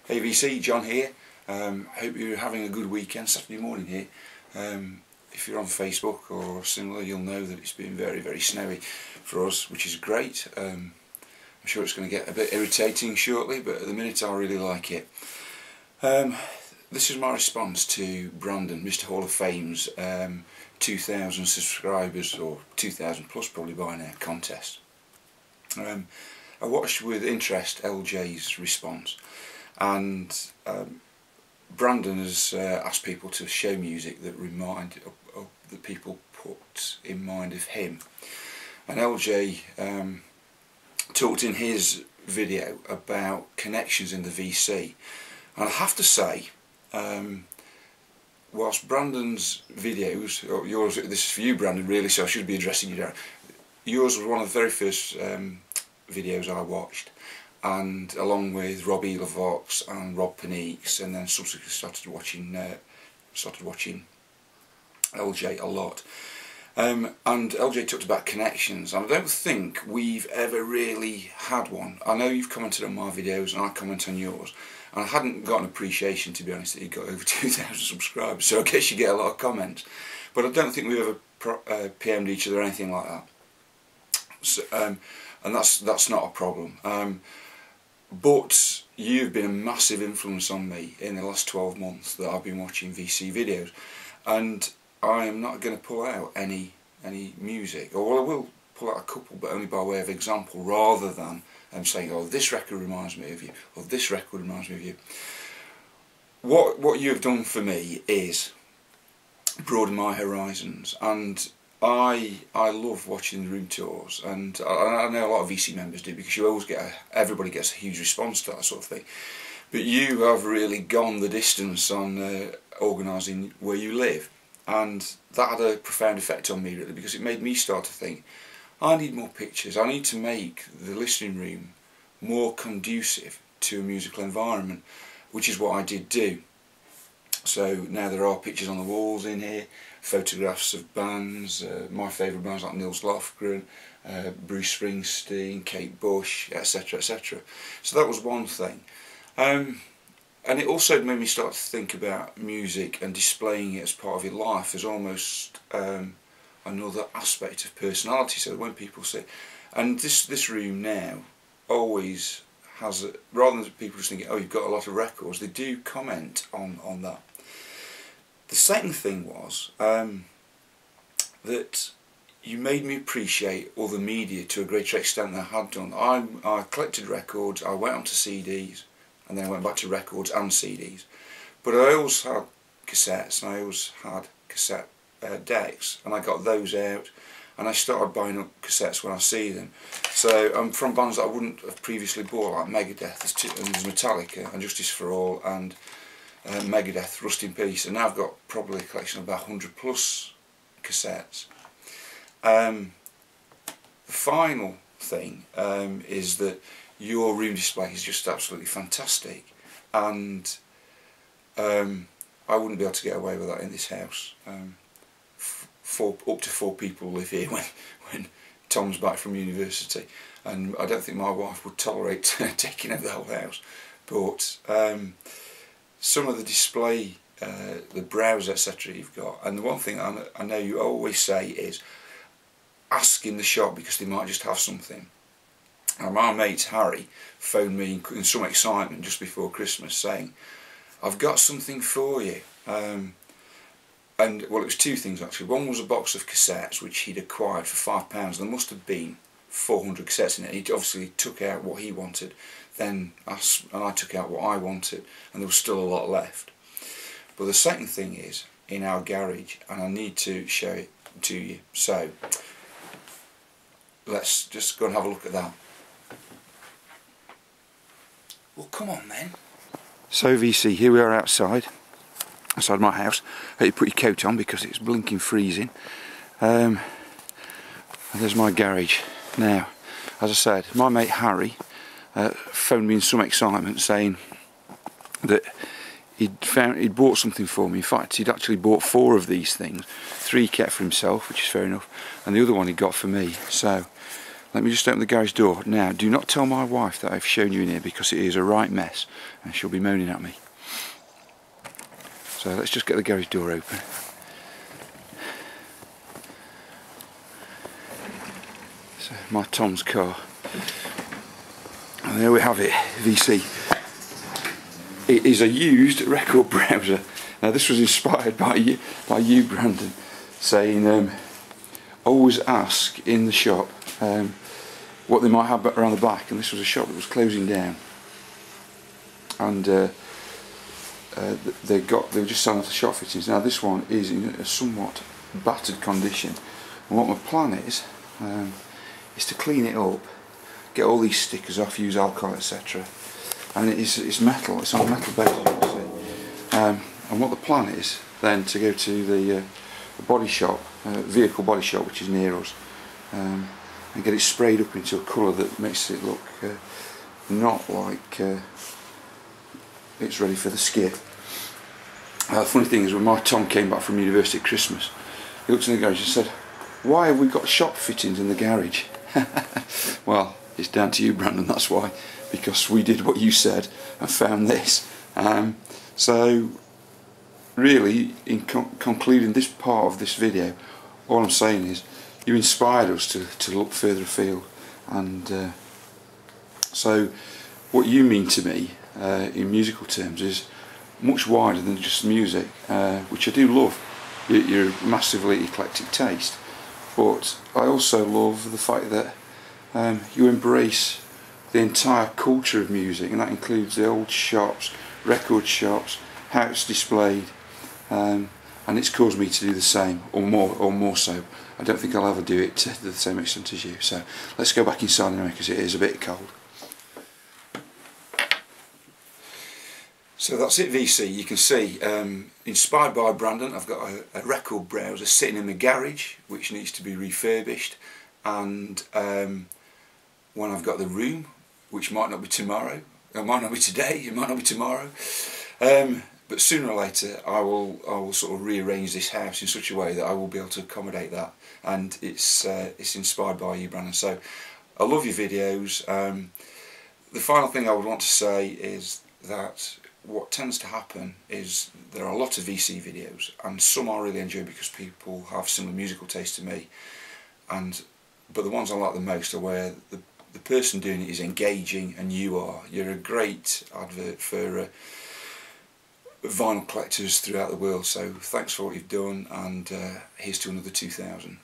Hey VC, John here. Hope you're having a good weekend, Saturday morning here. If you're on Facebook or similar, you'll know that it's been very, very snowy for us, which is great. I'm sure it's going to get a bit irritating shortly, but at the minute I really like it. This is my response to Brandon, MrHoffam's 2,000 subscribers, or 2,000 plus probably by now, contest. I watched with interest LJ's response, and Brandon has asked people to show music that that people put in mind of him, and LJ talked in his video about connections in the VC, and I have to say, whilst Brandon's videos, or yours, this is for you Brandon really, so I should be addressing you there. Yours was one of the very first videos I watched, and along with Rob Elavox and Rob Paniques, and then subsequently started watching LJ a lot. And LJ talked about connections, and I don't think we've ever really had one. I know you've commented on my videos and I comment on yours, and I hadn't got an appreciation, to be honest, that you got over 2,000 subscribers, so I guess you get a lot of comments, but I don't think we've ever PM'd each other or anything like that. So, and that's not a problem. But you've been a massive influence on me in the last 12 months that I've been watching VC videos, and I am not going to pull out any music, or well, I will pull out a couple, but only by way of example, rather than saying, oh, this record reminds me of you, or this record reminds me of you. What you have done for me is broaden my horizons, and I love watching the room tours, and I know a lot of VC members do, because you always everybody gets a huge response to that sort of thing. But you have really gone the distance on organising where you live, and that had a profound effect on me really, because it made me start to think, I need more pictures. I need to make the listening room more conducive to a musical environment, which is what I did do. So now there are pictures on the walls in here, photographs of bands, my favourite bands like Nils Lofgren, Bruce Springsteen, Kate Bush, etc, etc. So that was one thing. And it also made me start to think about music and displaying it as part of your life as almost another aspect of personality. So when people say, and this room now always has, rather than people just thinking, oh, you've got a lot of records, they do comment on that. The second thing was that you made me appreciate other media to a greater extent than I had done. I collected records, I went onto CDs, and then I went back to records and CDs. But I always had cassettes, and I always had cassette decks, and I got those out, and I started buying up cassettes when I see them. So I'm from bands that I wouldn't have previously bought, like Megadeth, there's Metallica, and Justice for All, and Megadeth, Rust in Peace, and now I've got probably a collection of about 100 plus cassettes. The final thing is that your room display is just absolutely fantastic, and I wouldn't be able to get away with that in this house. Up to 4 people live here when Tom's back from university, and I don't think my wife would tolerate taking over the whole house. But some of the display, the browse, etc. you've got, and the one thing I know you always say is ask in the shop, because they might just have something. And my mate Harry phoned me in some excitement just before Christmas saying, I've got something for you. And well, it was 2 things actually. One was a box of cassettes which he'd acquired for £5. There must have been 400 cassettes in it. He obviously took out what he wanted, then I took out what I wanted, and there was still a lot left. But the second thing is in our garage, and I need to show it to you. So let's just go and have a look at that. Well, come on then. So VC, here we are outside my house. Hope you put your coat on because it's blinking freezing. And there's my garage. Now, as I said, my mate Harry phoned me in some excitement saying that he'd bought something for me. In fact, he'd actually bought 4 of these things. 3 he kept for himself, which is fair enough, and the other one he got for me. So let me just open the garage door. Now, do not tell my wife that I've shown you in here, because it is a right mess and she'll be moaning at me. So let's just get the garage door open. So my Tom's car. And there we have it, VC. It is a used record browser. Now this was inspired by you Brandon, saying always ask in the shop what they might have around the back, and this was a shop that was closing down, and they were just selling the shop fittings. Now this one is in a somewhat battered condition, and what my plan is to clean it up, get all these stickers off, use alcohol, etc. And it's metal, it's on a metal base, you can see. And what the plan is then to go to the body shop, vehicle body shop, which is near us, and get it sprayed up into a colour that makes it look not like it's ready for the skip. The funny thing is, when my Tom came back from university at Christmas, he looked in the garage and said, "Why have we got shop fittings in the garage?" Well, it's down to you, Brandon, that's why, because we did what you said and found this. So really, in concluding this part of this video, all I'm saying is you inspired us to look further afield, and so what you mean to me in musical terms is much wider than just music, which I do love. You're a massively eclectic taste, but I also love the fact that you embrace the entire culture of music, and that includes the old shops, record shops, how it's displayed, and it's caused me to do the same, or more so. I don't think I'll ever do it to the same extent as you. So let's go back inside anyway, because it is a bit cold. So that's it, VC. You can see, inspired by Brandon, I've got a record browser sitting in the garage which needs to be refurbished, and when I've got the room, which might not be tomorrow, it might not be today, it might not be tomorrow, but sooner or later I will sort of rearrange this house in such a way that I will be able to accommodate that, and it's inspired by you, Brandon. So I love your videos. The final thing I would want to say is that what tends to happen is there are a lot of VC videos, and some I really enjoy because people have similar musical taste to me, but the ones I like the most are where the person doing it is engaging, and you're a great advert for vinyl collectors throughout the world. So thanks for what you've done, and here's to another 2000.